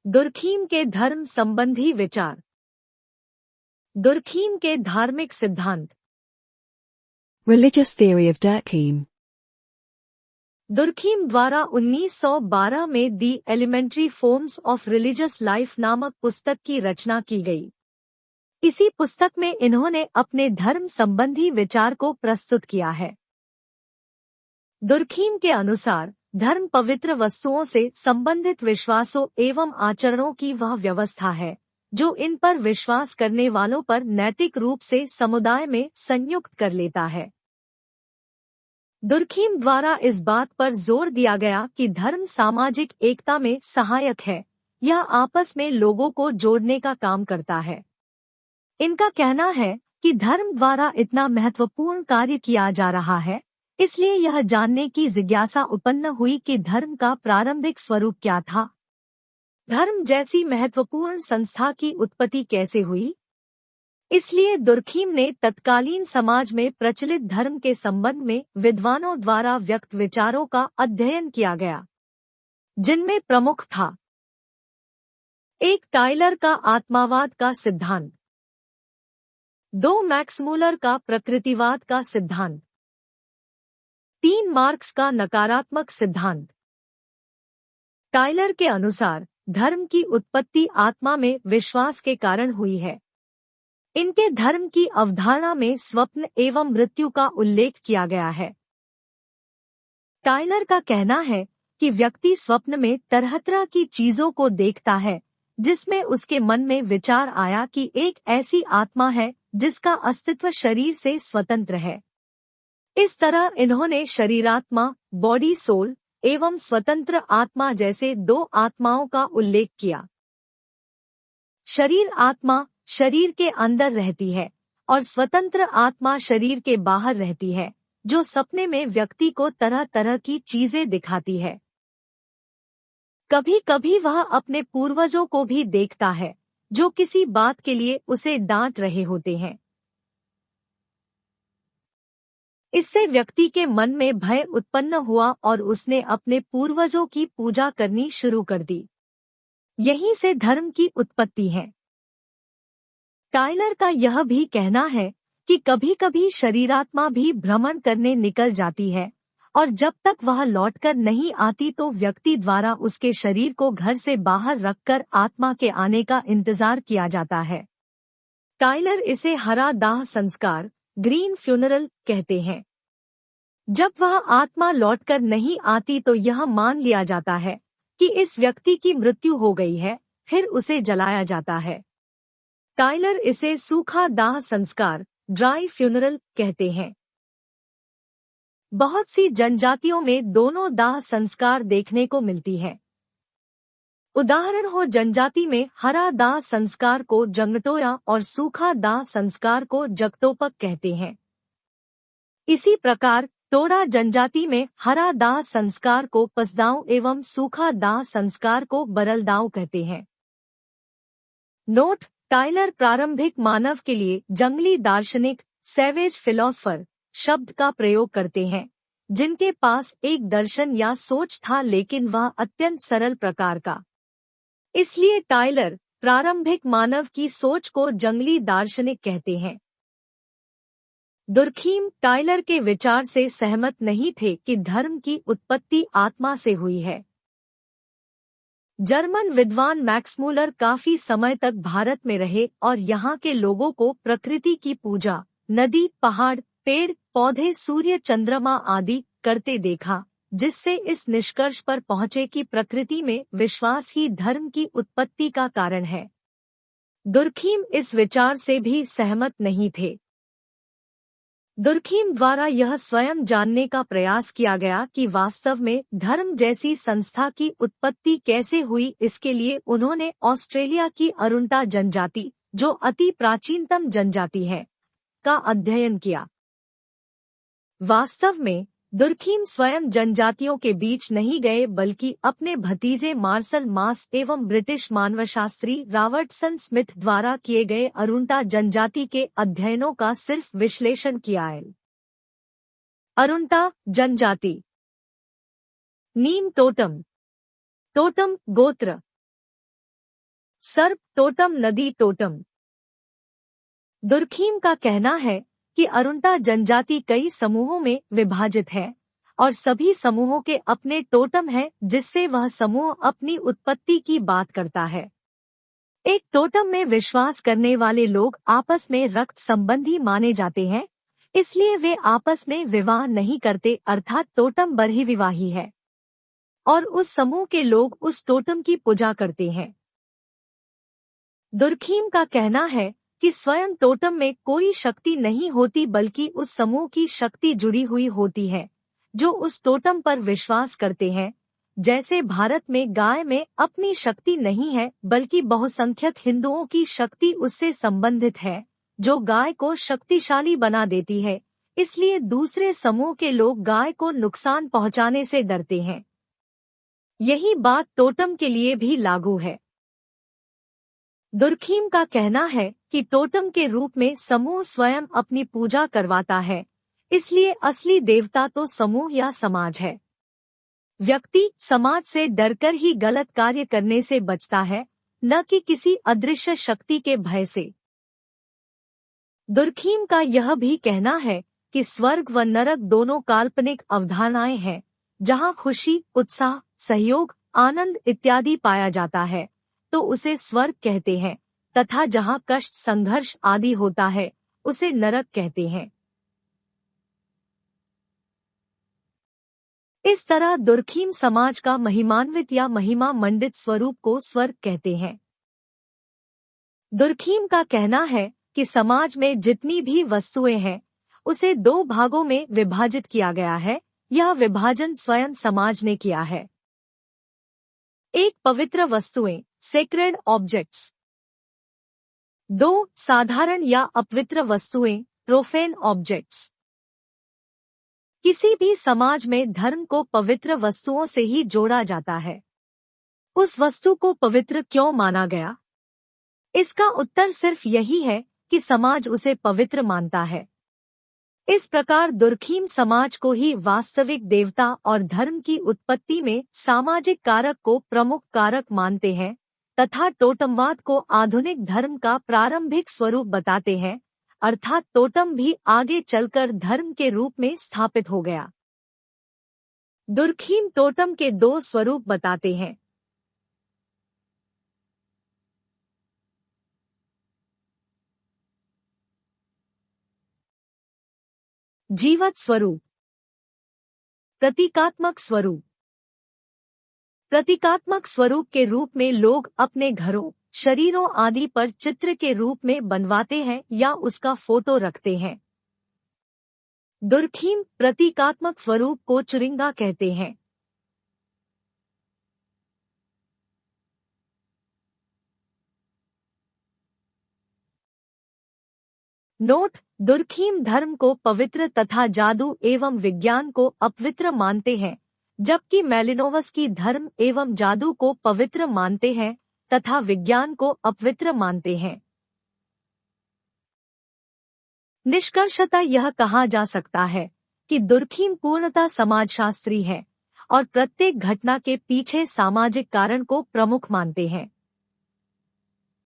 Durkheim के धर्म संबंधी विचार। दुर्खीम के धार्मिक सिद्धांत। Religious theory of Durkheim. Durkheim द्वारा 1912 में the elementary forms of religious life नामक पुस्तक की रचना की गई। इसी पुस्तक में इन्होंने अपने धर्म संबंधी विचार को प्रस्तुत किया है। दुर्खीम के अनुसार धर्म पवित्र वस्तुओं से संबंधित विश्वासों एवं आचरणों की वह व्यवस्था है जो इन पर विश्वास करने वालों पर नैतिक रूप से समुदाय में संयुक्त कर लेता है। दुर्खीम द्वारा इस बात पर जोर दिया गया कि धर्म सामाजिक एकता में सहायक है, यह आपस में लोगों को जोड़ने का काम करता है। इनका कहना है कि धर्म द्वारा इतना महत्वपूर्ण कार्य किया जा रहा है, इसलिए यह जानने की जिज्ञासा उत्पन्न हुई कि धर्म का प्रारंभिक स्वरूप क्या था। धर्म जैसी महत्वपूर्ण संस्था की उत्पत्ति कैसे हुई। इसलिए दुर्खीम ने तत्कालीन समाज में प्रचलित धर्म के संबंध में विद्वानों द्वारा व्यक्त विचारों का अध्ययन किया गया, जिनमें प्रमुख था 1. टाइलर का आत्मावाद का सिद्धांत। 2. मैक्स मूलर का प्रकृतिवाद का सिद्धांत। 3. मार्क्स का नकारात्मक सिद्धांत। टाइलर के अनुसार धर्म की उत्पत्ति आत्मा में विश्वास के कारण हुई है। इनके धर्म की अवधारणा में स्वप्न एवं मृत्यु का उल्लेख किया गया है। टाइलर का कहना है कि व्यक्ति स्वप्न में तरह तरह की चीजों को देखता है, जिसमें उसके मन में विचार आया कि एक ऐसी आत्मा है जिसका अस्तित्व शरीर से स्वतंत्र है। इस तरह इन्होंने शरीरात्मा, बॉडी सोल एवं स्वतंत्र आत्मा जैसे दो आत्माओं का उल्लेख किया। शरीर आत्मा शरीर के अंदर रहती है और स्वतंत्र आत्मा शरीर के बाहर रहती है, जो सपने में व्यक्ति को तरह तरह की चीजें दिखाती है। कभी कभी वह अपने पूर्वजों को भी देखता है, जो किसी बात के लिए उसे डांट रहे होते हैं। इससे व्यक्ति के मन में भय उत्पन्न हुआ और उसने अपने पूर्वजों की पूजा करनी शुरू कर दी। यहीं से धर्म की उत्पत्ति है। टाइलर का यह भी कहना है कि कभी कभी शरीरात्मा भी भ्रमण करने निकल जाती है और जब तक वह लौटकर नहीं आती तो व्यक्ति द्वारा उसके शरीर को घर से बाहर रखकर आत्मा के आने का इंतजार किया जाता है। टाइलर इसे हरा दाह संस्कार, ग्रीन फ्यूनरल कहते हैं। जब वह आत्मा लौटकर नहीं आती तो यह मान लिया जाता है कि इस व्यक्ति की मृत्यु हो गई है, फिर उसे जलाया जाता है। टाइलर इसे सूखा दाह संस्कार, ड्राई फ्यूनरल कहते हैं। बहुत सी जनजातियों में दोनों दाह संस्कार देखने को मिलती है। उदाहरण हो जनजाति में हरा दाह संस्कार को जंगटोया और सूखा दाह संस्कार को जगटोपक कहते हैं। इसी प्रकार टोडा जनजाति में हरा दाह संस्कार को पसदाव एवं सूखा दाह संस्कार को बरलदाव कहते हैं। नोट: टाइलर प्रारंभिक मानव के लिए जंगली दार्शनिक, सैवेज फिलोसफर शब्द का प्रयोग करते हैं, जिनके पास एक दर्शन या सोच था लेकिन वह अत्यंत सरल प्रकार का। इसलिए टाइलर प्रारंभिक मानव की सोच को जंगली दार्शनिक कहते हैं। दुर्खीम टाइलर के विचार से सहमत नहीं थे कि धर्म की उत्पत्ति आत्मा से हुई है। जर्मन विद्वान मैक्स मूलर काफी समय तक भारत में रहे और यहाँ के लोगों को प्रकृति की पूजा, नदी, पहाड़, पेड़ पौधे, सूर्य, चंद्रमा आदि करते देखा, जिससे इस निष्कर्ष पर पहुंचे कि प्रकृति में विश्वास ही धर्म की उत्पत्ति का कारण है। दुर्खीम इस विचार से भी सहमत नहीं थे। दुर्खीम द्वारा यह स्वयं जानने का प्रयास किया गया कि वास्तव में धर्म जैसी संस्था की उत्पत्ति कैसे हुई। इसके लिए उन्होंने ऑस्ट्रेलिया की अरुंटा जनजाति, जो अति प्राचीनतम जनजाति है, का अध्ययन किया। वास्तव में दुर्खीम स्वयं जनजातियों के बीच नहीं गए बल्कि अपने भतीजे मार्शल मास एवं ब्रिटिश मानवशास्त्री रॉबर्टसन स्मिथ द्वारा किए गए अरुंटा जनजाति के अध्ययनों का सिर्फ विश्लेषण किया है। अरुंटा जनजाति। नीम टोटम। टोटम गोत्र। सर्प टोटम नदी टोटम। दुर्खीम का कहना है कि अरुणता जनजाति कई समूहों में विभाजित है और सभी समूहों के अपने टोटम हैं जिससे वह समूह अपनी उत्पत्ति की बात करता है। एक टोटम में विश्वास करने वाले लोग आपस में रक्त संबंधी माने जाते हैं, इसलिए वे आपस में विवाह नहीं करते, अर्थात टोटम बर्हिविवाही है और उस समूह के लोग उस टोटम की पूजा करते हैं। दुर्खीम का कहना है कि स्वयं टोटम में कोई शक्ति नहीं होती बल्कि उस समूह की शक्ति जुड़ी हुई होती है जो उस टोटम पर विश्वास करते हैं। जैसे भारत में गाय में अपनी शक्ति नहीं है बल्कि बहुसंख्यक हिंदुओं की शक्ति उससे संबंधित है जो गाय को शक्तिशाली बना देती है, इसलिए दूसरे समूह के लोग गाय को नुकसान पहुंचाने से डरते हैं। यही बात टोटम के लिए भी लागू है। दुर्खीम का कहना है कि टोटम के रूप में समूह स्वयं अपनी पूजा करवाता है, इसलिए असली देवता तो समूह या समाज है। व्यक्ति समाज से डरकर ही गलत कार्य करने से बचता है, न कि किसी अदृश्य शक्ति के भय से। दुर्खीम का यह भी कहना है कि स्वर्ग व नरक दोनों काल्पनिक अवधारणाएं हैं, जहां खुशी, उत्साह, सहयोग, आनंद इत्यादि पाया जाता है तो उसे स्वर्ग कहते हैं, तथा जहां कष्ट, संघर्ष आदि होता है उसे नरक कहते हैं। इस तरह दुर्खीम समाज का महिमान्वित या महिमा मंडित स्वरूप को स्वर्ग कहते हैं। दुर्खीम का कहना है कि समाज में जितनी भी वस्तुएं हैं उसे दो भागों में विभाजित किया गया है। यह विभाजन स्वयं समाज ने किया है। एक, पवित्र वस्तुएं, सेक्रेड ऑब्जेक्ट्स। दो, साधारण या अपवित्र वस्तुएं, प्रोफेन ऑब्जेक्ट्स। किसी भी समाज में धर्म को पवित्र वस्तुओं से ही जोड़ा जाता है। उस वस्तु को पवित्र क्यों माना गया? इसका उत्तर सिर्फ यही है कि समाज उसे पवित्र मानता है। इस प्रकार दुर्खीम समाज को ही वास्तविक देवता और धर्म की उत्पत्ति में सामाजिक कारक को प्रमुख कारक मानते हैं तथा टोटमवाद को आधुनिक धर्म का प्रारंभिक स्वरूप बताते हैं, अर्थात टोटम भी आगे चलकर धर्म के रूप में स्थापित हो गया। दुर्खीम टोटम के दो स्वरूप बताते हैं। जीवत स्वरूप, प्रतीकात्मक स्वरूप। प्रतीकात्मक स्वरूप के रूप में लोग अपने घरों, शरीरों आदि पर चित्र के रूप में बनवाते हैं या उसका फोटो रखते हैं। दुर्खीम प्रतीकात्मक स्वरूप को चुरिंगा कहते हैं। नोट: दुर्खीम धर्म को पवित्र तथा जादू एवं विज्ञान को अपवित्र मानते हैं, जबकि मैलिनोवस्की धर्म एवं जादू को पवित्र मानते हैं तथा विज्ञान को अपवित्र मानते हैं। निष्कर्षतः यह कहा जा सकता है कि दुर्खीम पूर्णतः समाजशास्त्री है और प्रत्येक घटना के पीछे सामाजिक कारण को प्रमुख मानते हैं।